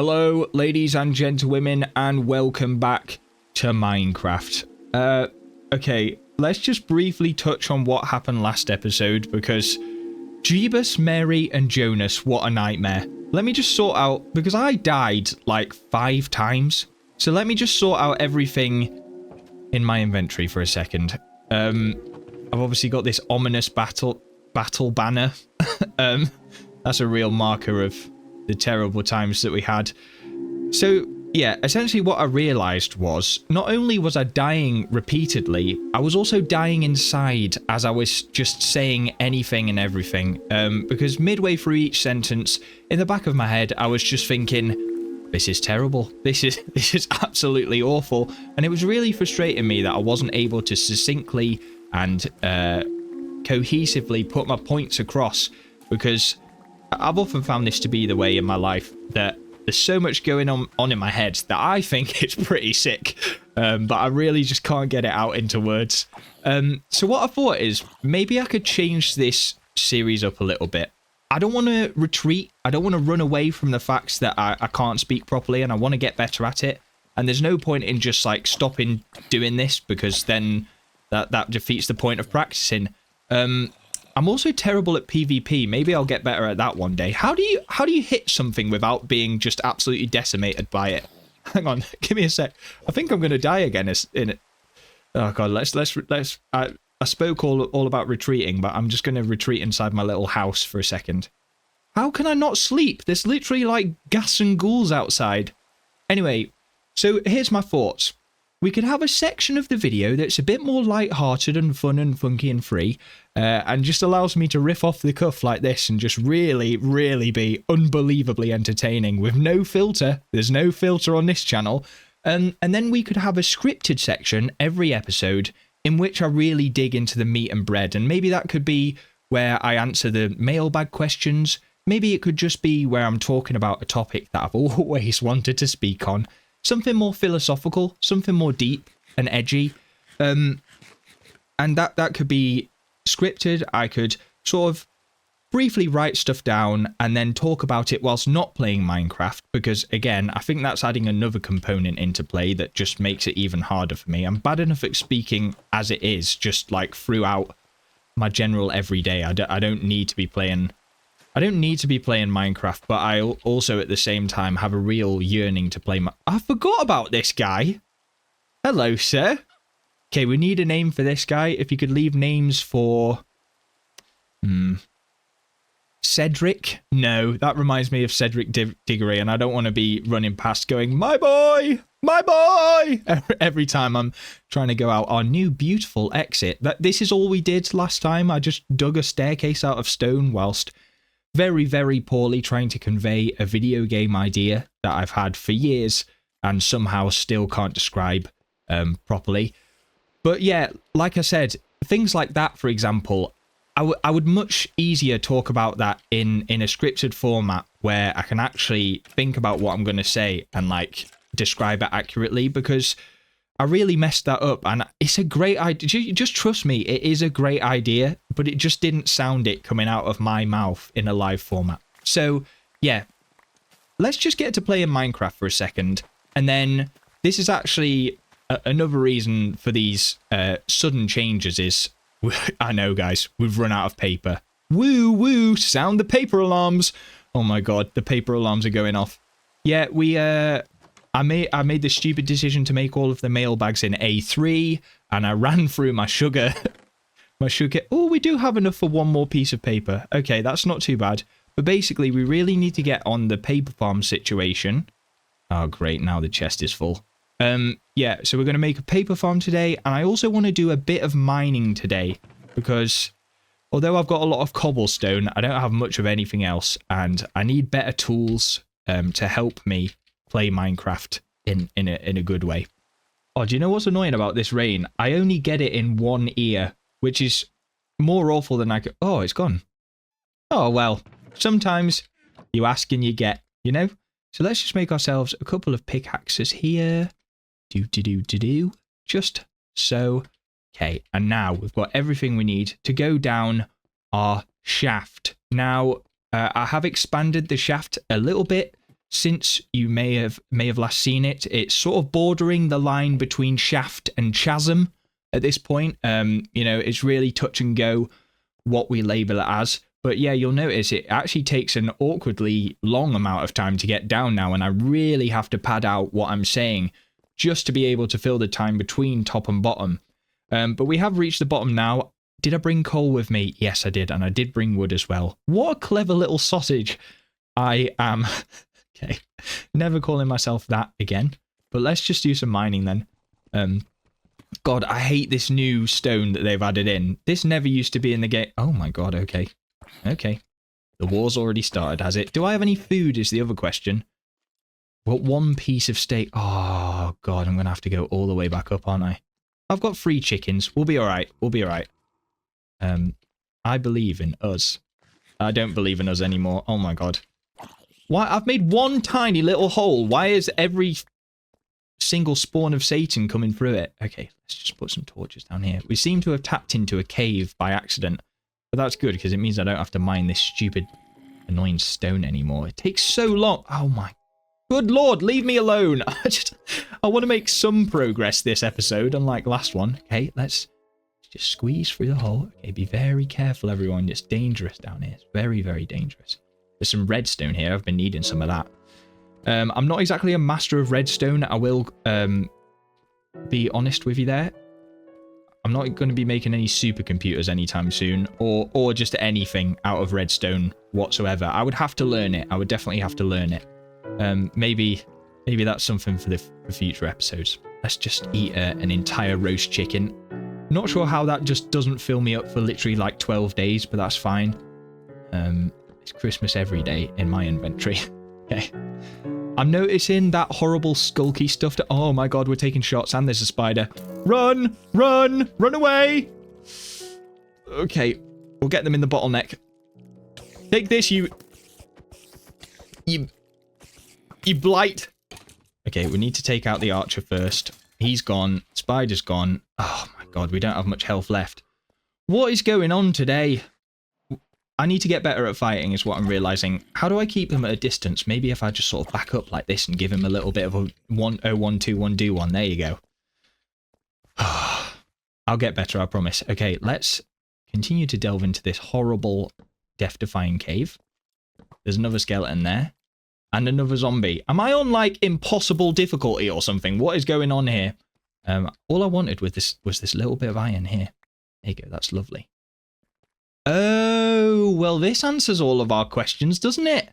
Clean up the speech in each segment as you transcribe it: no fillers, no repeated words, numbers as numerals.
Hello, ladies and gentlemen, and welcome back to Minecraft. Okay, let's just briefly touch on what happened last episode, because Jeebus, Mary, and Jonas, what a nightmare. Let me just sort out, because I died like 5 times, so let me just sort out everything in my inventory for a second. I've obviously got this ominous battle banner. That's a real marker of the terrible times that we had. So yeah, essentially what I realized was, not only was I dying repeatedly, I was also dying inside as I was just saying anything and everything. Because midway through each sentence, in the back of my head, I was just thinking, this is terrible. This is absolutely awful. And it was really frustrating me that I wasn't able to succinctly and cohesively put my points across, because I've often found this to be the way in my life that there's so much going on in my head that I think it's pretty sick, but I really just can't get it out into words. So what I thought is, maybe I could change this series up a little bit. I don't want to retreat. I don't want to run away from the facts that I can't speak properly, and I want to get better at it. And there's no point in just like stopping doing this, because then that defeats the point of practicing. I'm also terrible at PvP. Maybe I'll get better at that one day. How do you hit something without being just absolutely decimated by it? Hang on, give me a sec. I think I'm gonna die again in it. Oh god, let's. I spoke all about retreating, but I'm just gonna retreat inside my little house for a second. How can I not sleep? There's literally like ghast and ghouls outside. Anyway, so here's my thoughts. We could have a section of the video that's a bit more light-hearted and fun and funky and free, and just allows me to riff off the cuff like this and just really, really be unbelievably entertaining with no filter. There's no filter on this channel. And then we could have a scripted section every episode in which I really dig into the meat and bread. And maybe that could be where I answer the mailbag questions. Maybe it could just be where I'm talking about a topic that I've always wanted to speak on. Something more philosophical, something more deep and edgy. And that could be scripted. I could sort of briefly write stuff down and then talk about it whilst not playing Minecraft, because again, I think that's adding another component into play that just makes it even harder for me. I'm bad enough at speaking as it is, just like throughout my general everyday. I don't need to be playing Minecraft, but I also at the same time have a real yearning to play I forgot about this guy. Hello, sir. Okay, we need a name for this guy. If you could leave names for... Cedric? No, that reminds me of Cedric Diggory, and I don't want to be running past going, my boy! My boy! Every time I'm trying to go out our new beautiful exit. This is all we did last time. I just dug a staircase out of stone whilst very, very poorly trying to convey a video game idea that I've had for years and somehow still can't describe properly. But yeah, like I said, things like that, for example, I would much easier talk about that in a scripted format where I can actually think about what I'm going to say and like describe it accurately, because I really messed that up, and it's a great idea. Just trust me, it is a great idea, but it just didn't sound it coming out of my mouth in a live format. So yeah, let's just get to playing Minecraft for a second, and then this is actually another reason for these sudden changes is, I know guys, we've run out of paper. Woo woo, sound the paper alarms. Oh my god, the paper alarms are going off. Yeah, I made the stupid decision to make all of the mailbags in A3, and I ran through my sugar. Oh, we do have enough for one more piece of paper. Okay, that's not too bad. But basically, we really need to get on the paper farm situation. Oh, great. Now the chest is full. Yeah, so we're going to make a paper farm today, and I also want to do a bit of mining today, because although I've got a lot of cobblestone, I don't have much of anything else, and I need better tools to help me play Minecraft in a good way. Oh, do you know what's annoying about this rain? I only get it in one ear, which is more awful than I could... Oh, it's gone. Oh, well, sometimes you ask and you get, you know? So let's just make ourselves a couple of pickaxes here. Just so. Okay, and now we've got everything we need to go down our shaft. Now, I have expanded the shaft a little bit since you may have last seen it, it's sort of bordering the line between shaft and chasm at this point. You know, it's really touch and go what we label it as. But yeah, you'll notice it actually takes an awkwardly long amount of time to get down now, and I really have to pad out what I'm saying just to be able to fill the time between top and bottom. But we have reached the bottom now. Did I bring coal with me? Yes, I did, and I did bring wood as well. What a clever little sausage I am. Okay, never calling myself that again. But let's just do some mining then. God, I hate this new stone that they've added in. This never used to be in the game. Oh my god, okay. Okay. The war's already started, has it? Do I have any food is the other question. Well, one piece of steak. Oh god, I'm going to have to go all the way back up, aren't I? I've got 3 chickens. We'll be alright. We'll be alright. I believe in us. I don't believe in us anymore. Oh my god. Why? I've made one tiny little hole. Why is every single spawn of Satan coming through it? Okay, let's just put some torches down here. We seem to have tapped into a cave by accident. But that's good, because it means I don't have to mine this stupid, annoying stone anymore. It takes so long. Oh my good lord, leave me alone. I want to make some progress this episode, unlike last one. Okay, let's just squeeze through the hole. Okay, be very careful, everyone. It's dangerous down here. It's very, very dangerous. There's some redstone here. I've been needing some of that. I'm not exactly a master of redstone. I will be honest with you there. I'm not going to be making any supercomputers anytime soon, or just anything out of redstone whatsoever. I would have to learn it. I would definitely have to learn it. Maybe that's something for the future episodes. Let's just eat an entire roast chicken. Not sure how that just doesn't fill me up for literally like 12 days, but that's fine. It's Christmas every day in my inventory. Okay. I'm noticing that horrible skulky stuff. Oh my god, we're taking shots and there's a spider. Run! Run! Run away! Okay, we'll get them in the bottleneck. Take this, you blight. Okay, we need to take out the archer first. He's gone. Spider's gone. Oh my god, we don't have much health left. What is going on today? I need to get better at fighting is what I'm realizing. How do I keep him at a distance? Maybe if I just sort of back up like this and give him a little bit of a 1-0-1-2-1 do one. There you go. I'll get better, I promise. Okay, let's continue to delve into this horrible death-defying cave. There's another skeleton there. And another zombie. Am I on like impossible difficulty or something? What is going on here? All I wanted with this was this little bit of iron here. There you go, that's lovely. Oh, well, this answers all of our questions, doesn't it?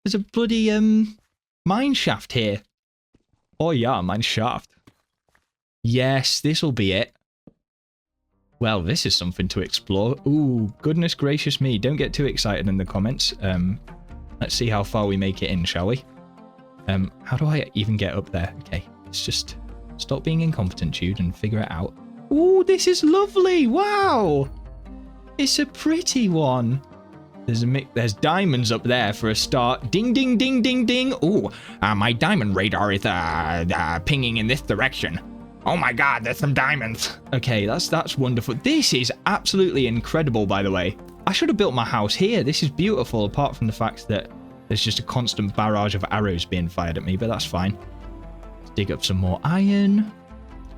There's a bloody, mine shaft here. Oh, yeah, mine shaft. Yes, this'll be it. Well, this is something to explore. Ooh, goodness gracious me. Don't get too excited in the comments. Let's see how far we make it in, shall we? How do I even get up there? Okay, let's just stop being incompetent, Jude, and figure it out. Ooh, this is lovely. Wow. It's a pretty one. There's diamonds up there for a start. Ding, ding, ding, ding, ding. Ooh, my diamond radar is pinging in this direction. Oh my god, there's some diamonds. Okay, that's wonderful. This is absolutely incredible, by the way. I should have built my house here. This is beautiful, apart from the fact that there's just a constant barrage of arrows being fired at me, but that's fine. Let's dig up some more iron.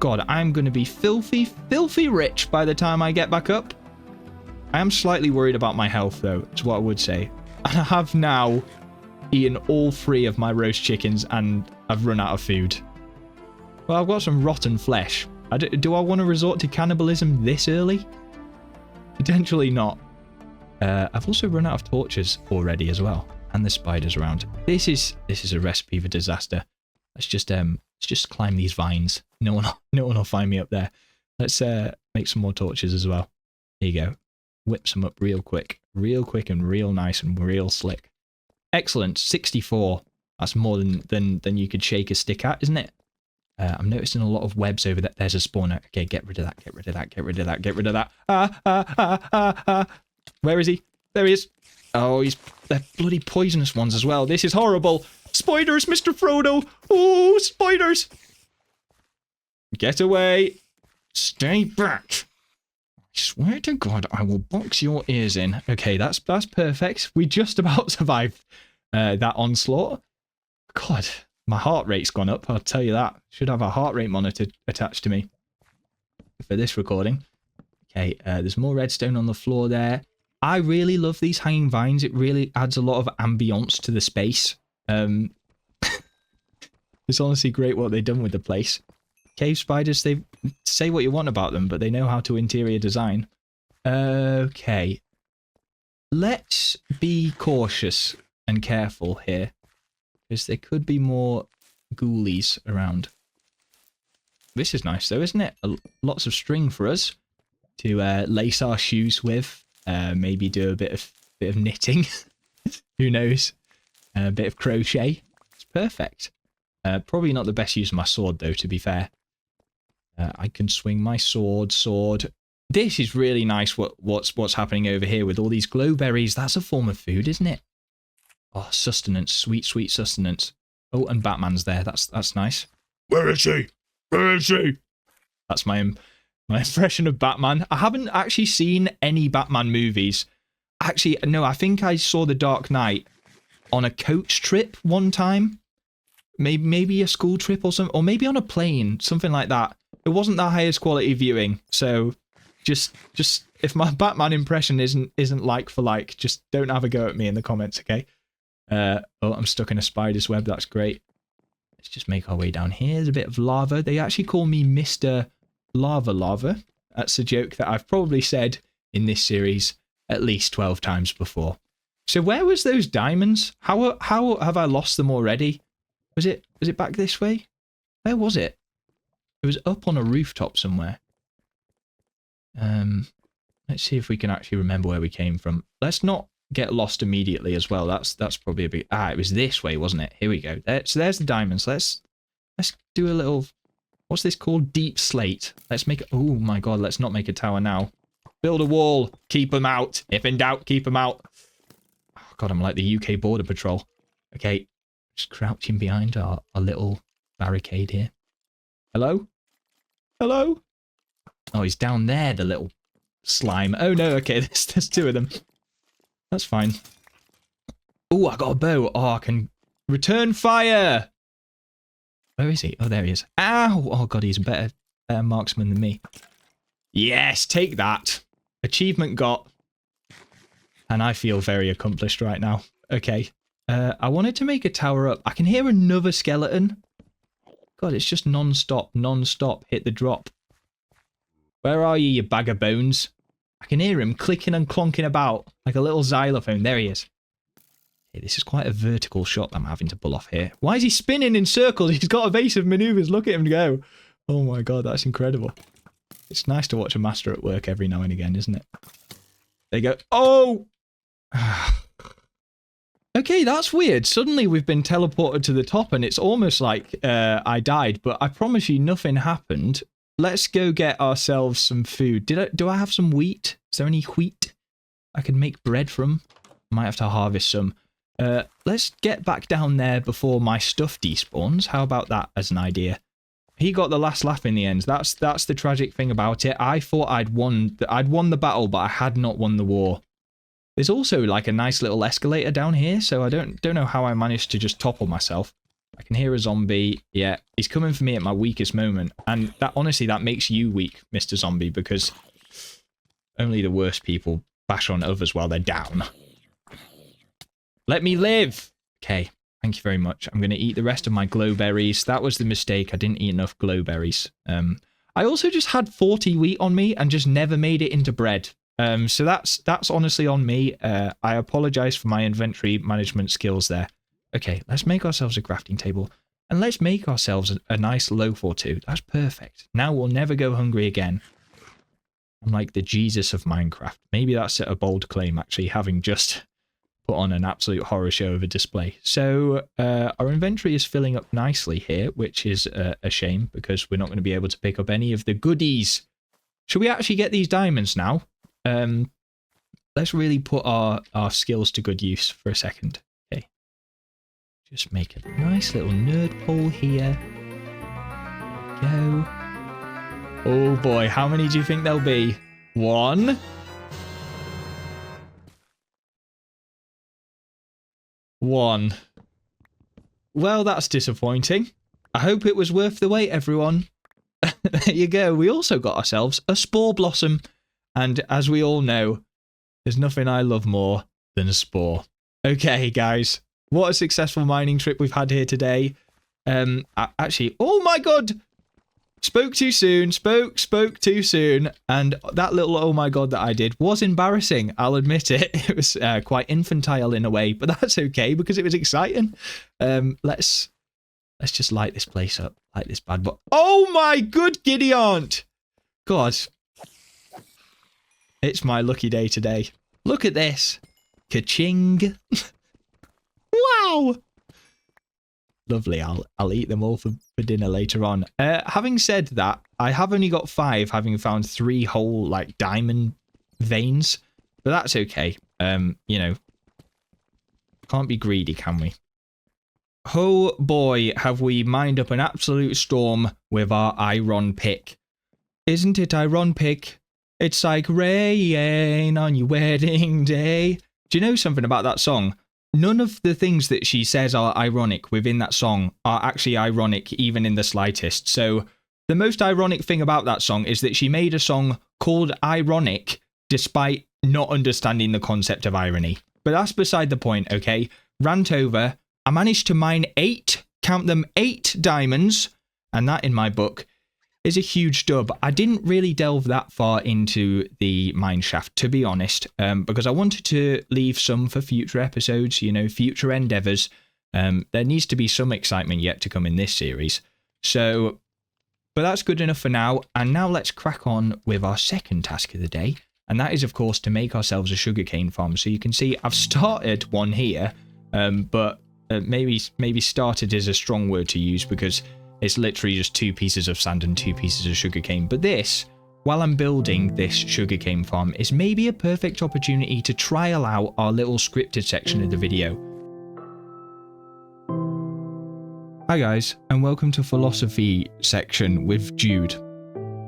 God, I'm going to be filthy, filthy rich by the time I get back up. I am slightly worried about my health, though, is what I would say. And I have now eaten all 3 of my roast chickens, and I've run out of food. Well, I've got some rotten flesh. Do I want to resort to cannibalism this early? Potentially not. I've also run out of torches already as well, and the spiders around. This is a recipe for disaster. Let's just climb these vines. No one will find me up there. Let's make some more torches as well. There you go. Whip some up real quick and real nice and real slick. Excellent. 64. That's more than you could shake a stick at, isn't it? I'm noticing a lot of webs over there. There's a spawner. Okay, get rid of that. Get rid of that. Get rid of that. Get rid of that. Where is he? There he is. Oh, they're bloody poisonous ones as well. This is horrible. Spiders, Mr. Frodo. Oh, spiders. Get away. Stay back. I swear to God, I will box your ears in. Okay, that's perfect. We just about survived that onslaught. God, my heart rate's gone up. I'll tell you that. Should have a heart rate monitor attached to me for this recording. Okay, there's more redstone on the floor there. I really love these hanging vines. It really adds a lot of ambience to the space. It's honestly great what they've done with the place. Cave spiders, they say what you want about them, but they know how to interior design. Okay. Let's be cautious and careful here, because there could be more ghoulies around. This is nice though, isn't it? Lots of string for us to lace our shoes with. Maybe do a bit of knitting. Who knows? A bit of crochet. It's perfect. Probably not the best use of my sword though, to be fair. I can swing my sword. This is really nice what's happening over here with all these glowberries. That's a form of food, isn't it? Oh, sustenance. Sweet, sweet sustenance. Oh, and Batman's there. That's nice. Where is he? Where is he? That's my impression of Batman. I haven't actually seen any Batman movies. Actually, no, I think I saw The Dark Knight on a coach trip one time. Maybe a school trip or something, or maybe on a plane, something like that. It wasn't the highest quality viewing, so just if my Batman impression isn't like for like, just don't have a go at me in the comments, okay? Oh, I'm stuck in a spider's web. That's great. Let's just make our way down here. There's a bit of lava. They actually call me Mr. Lava. That's a joke that I've probably said in this series at least 12 times before. So where was those diamonds? How have I lost them already? Was it back this way? Where was it? It was up on a rooftop somewhere. Let's see if we can actually remember where we came from. Let's not get lost immediately as well. That's probably a bit... it was this way, wasn't it? Here we go. So there's the diamonds. Let's do a little... What's this called? Deep slate. Let's make... Oh my god, let's not make a tower now. Build a wall. Keep them out. If in doubt, keep them out. Oh god, I'm like the UK Border Patrol. Okay. Just crouching behind our little barricade here. Hello? Hello? Oh, he's down there, the little slime. Oh no, okay, there's two of them. That's fine. Oh, I got a bow. Oh, I can return fire. Where is he? Oh, there he is. Ow! Oh god, he's a better marksman than me. Yes, take that. Achievement got. And I feel very accomplished right now. Okay. I wanted to make a tower up. I can hear another skeleton. God, it's just non-stop. Hit the drop. Where are you bag of bones? I can hear him clicking and clonking about like a little xylophone. There he is. Okay, this is quite a vertical shot I'm having to pull off here. Why is he spinning in circles? He's got evasive maneuvers. Look at him go. Oh my god, that's incredible. It's nice to watch a master at work every now and again, isn't it? There you go. Oh! Okay, that's weird. Suddenly we've been teleported to the top and it's almost like I died, but I promise you nothing happened. Let's go get ourselves some food. Do I have some wheat? Is there any wheat I can make bread from? Might have to harvest some. Let's get back down there before my stuff despawns. How about that as an idea? He got the last laugh in the end. That's the tragic thing about it. I thought I'd won the battle, but I had not won the war. There's also like a nice little escalator down here, so I don't know how I managed to just topple myself. I can hear a zombie. Yeah, he's coming for me at my weakest moment. And that honestly, that makes you weak, Mr. Zombie, because only the worst people bash on others while they're down. Let me live! Okay, thank you very much. I'm going to eat the rest of my glowberries. That was the mistake. I didn't eat enough glowberries. I also just had 40 wheat on me and just never made it into bread. So that's honestly on me. I apologize for my inventory management skills there. Okay, let's make ourselves a crafting table. And let's make ourselves a nice loaf or two. That's perfect. Now we'll never go hungry again. I'm like the Jesus of Minecraft. Maybe that's a bold claim, actually, having just put on an absolute horror show of a display. So our inventory is filling up nicely here, which is a shame because we're not going to be able to pick up any of the goodies. Should we actually get these diamonds now? Let's really put our skills to good use for a second. Okay. Just make a nice little nerd pole here. There we go. Oh boy, how many do you think there'll be? 1. 1. Well, that's disappointing. I hope it was worth the wait, everyone. There you go. We also got ourselves a Spore Blossom. And as we all know, there's nothing I love more than a spore. Okay, guys. What a successful mining trip we've had here today. Actually, oh my god! Spoke too soon. Spoke too soon. And that little oh my god that I did was embarrassing. I'll admit it. It was quite infantile in a way, but that's okay because it was exciting. Let's just light this place up. Light this bad boy. Oh my good giddy aunt! God. It's my lucky day today. Look at this. Ka-ching. Wow. Lovely. I'll eat them all for dinner later on. Having said that, I have only got 5, having found 3 whole like diamond veins, but that's okay. You know, can't be greedy, can we? Oh boy, have we mined up an absolute storm with our iron pick. Isn't it iron pick? It's like rain on your wedding day. Do you know something about that song? None of the things that she says are ironic within that song are actually ironic even in the slightest. So the most ironic thing about that song is that she made a song called Ironic despite not understanding the concept of irony. But that's beside the point, okay? Rant over. I managed to mine 8, count them 8 diamonds, and that in my book is a huge dub. I didn't really delve that far into the mine shaft, to be honest, because I wanted to leave some for future episodes, you know, future endeavours. There needs to be some excitement yet to come in this series. So, but that's good enough for now. And now let's crack on with our second task of the day. And that is, of course, to make ourselves a sugarcane farm. So you can see I've started one here, but maybe started is a strong word to use because it's literally just 2 pieces of sand and 2 pieces of sugarcane. But this, while I'm building this sugarcane farm, is maybe a perfect opportunity to trial out our little scripted section of the video. Hi guys, and welcome to Philosophy section with Jude.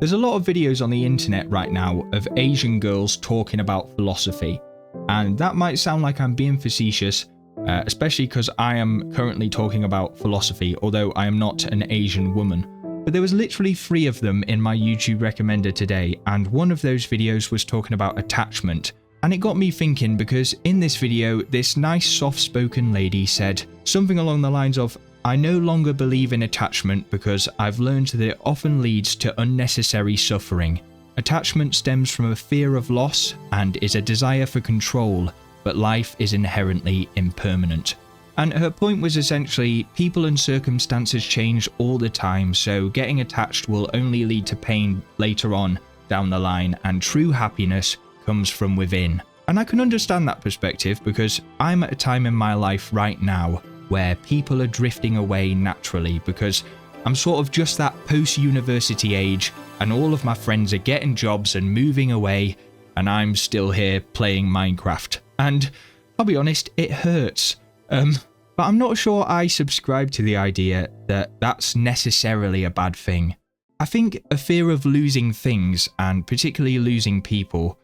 There's a lot of videos on the internet right now of Asian girls talking about philosophy, and that might sound like I'm being facetious, especially because I am currently talking about philosophy, although I am not an Asian woman. But there was literally 3 of them in my YouTube recommender today, and one of those videos was talking about attachment. And it got me thinking because in this video, this nice soft-spoken lady said something along the lines of, I no longer believe in attachment because I've learned that it often leads to unnecessary suffering. Attachment stems from a fear of loss and is a desire for control, but life is inherently impermanent. And her point was essentially, people and circumstances change all the time, so getting attached will only lead to pain later on down the line, and true happiness comes from within. And I can understand that perspective because I'm at a time in my life right now where people are drifting away naturally because I'm sort of just that post-university age and all of my friends are getting jobs and moving away and I'm still here playing Minecraft. And I'll be honest, it hurts. But I'm not sure I subscribe to the idea that that's necessarily a bad thing. I think a fear of losing things, and particularly losing people,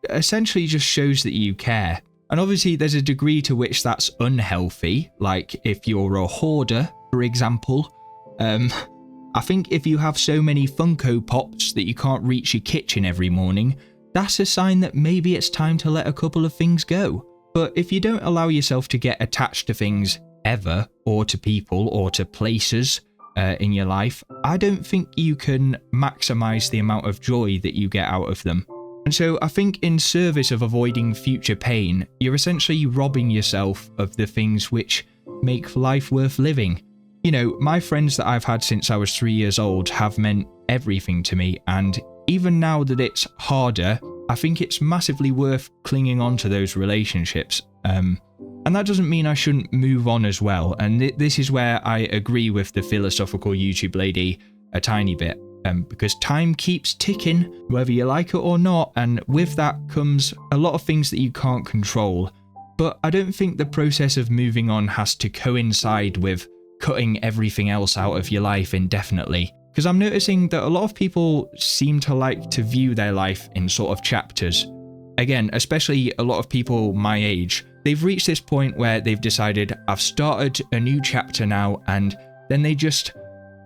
essentially just shows that you care. And obviously there's a degree to which that's unhealthy, like if you're a hoarder, for example. I think if you have so many Funko Pops that you can't reach your kitchen every morning, that's a sign that maybe it's time to let a couple of things go. But if you don't allow yourself to get attached to things ever, or to people, or to places in your life, I don't think you can maximize the amount of joy that you get out of them. And so I think in service of avoiding future pain, you're essentially robbing yourself of the things which make life worth living. You know, my friends that I've had since I was 3 years old have meant everything to me, and even now that it's harder, I think it's massively worth clinging on to those relationships. And that doesn't mean I shouldn't move on as well, and this is where I agree with the philosophical YouTube lady a tiny bit. Because time keeps ticking, whether you like it or not, and with that comes a lot of things that you can't control. But I don't think the process of moving on has to coincide with cutting everything else out of your life indefinitely. Because I'm noticing that a lot of people seem to like to view their life in sort of chapters. again, especially a lot of people my age, they've reached this point where they've decided, I've started a new chapter now, and then they just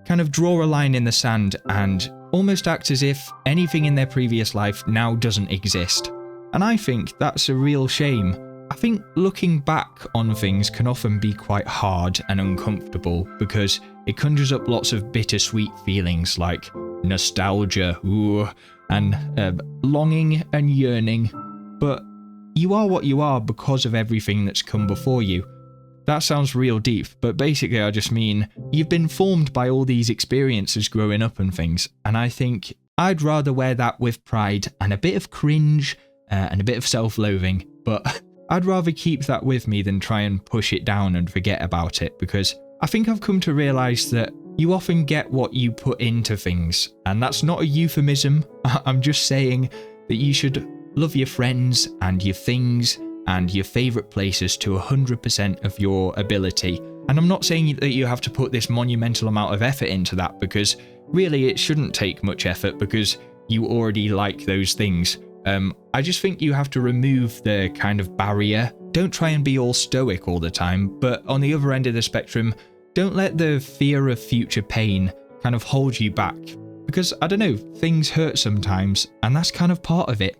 kind of draw a line in the sand and almost act as if anything in their previous life now doesn't exist. And I think that's a real shame. I think looking back on things can often be quite hard and uncomfortable because it conjures up lots of bittersweet feelings like nostalgia, ooh, and longing and yearning. But you are what you are because of everything that's come before you. That sounds real deep, but basically I just mean you've been formed by all these experiences growing up and things, and I think I'd rather wear that with pride and a bit of cringe and a bit of self-loathing, but I'd rather keep that with me than try and push it down and forget about it, because I think I've come to realise that you often get what you put into things, and that's not a euphemism. I'm just saying that you should love your friends and your things and your favourite places to 100% of your ability. And I'm not saying that you have to put this monumental amount of effort into that, because really it shouldn't take much effort because you already like those things. I just think you have to remove the kind of barrier. Don't try and be all stoic all the time, but on the other end of the spectrum, don't let the fear of future pain kind of hold you back. Because, I don't know, things hurt sometimes, and that's kind of part of it.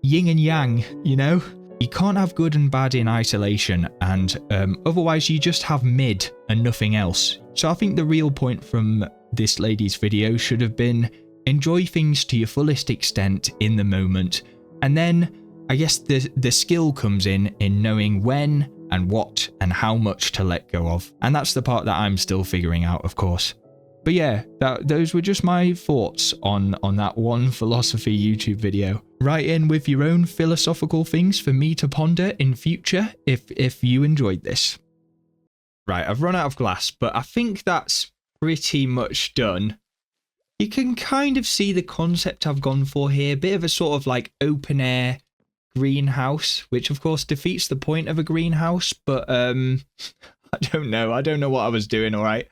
Yin and yang, you know? You can't have good and bad in isolation, and otherwise you just have mid and nothing else. So I think the real point from this lady's video should have been enjoy things to your fullest extent in the moment, and then I guess the skill comes in knowing when and what and how much to let go of. And that's the part that I'm still figuring out, of course. But yeah, those were just my thoughts on that one philosophy YouTube video. Write in with your own philosophical things for me to ponder in future if you enjoyed this. Right, I've run out of glass, but I think that's pretty much done. You can kind of see the concept I've gone for here. Bit of a sort of like open air greenhouse, which of course defeats the point of a greenhouse, but I don't know. I don't know what I was doing, all right?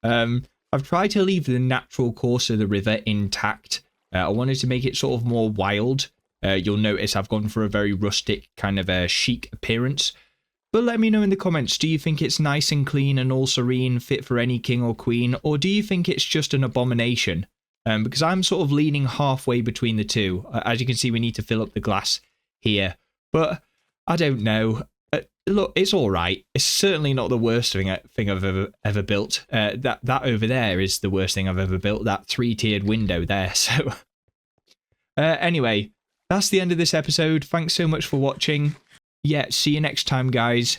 I've tried to leave the natural course of the river intact. I wanted to make it sort of more wild. You'll notice I've gone for a very rustic kind of a chic appearance. But let me know in the comments, do you think it's nice and clean and all serene, fit for any king or queen, or do you think it's just an abomination? Because I'm sort of leaning halfway between the two. As you can see, we need to fill up the glass here. But I don't know. Look, it's all right. It's certainly not the worst thing I've ever built. That over there is the worst thing I've ever built. That 3-tiered window there. So anyway, that's the end of this episode. Thanks so much for watching. Yeah, see you next time, guys.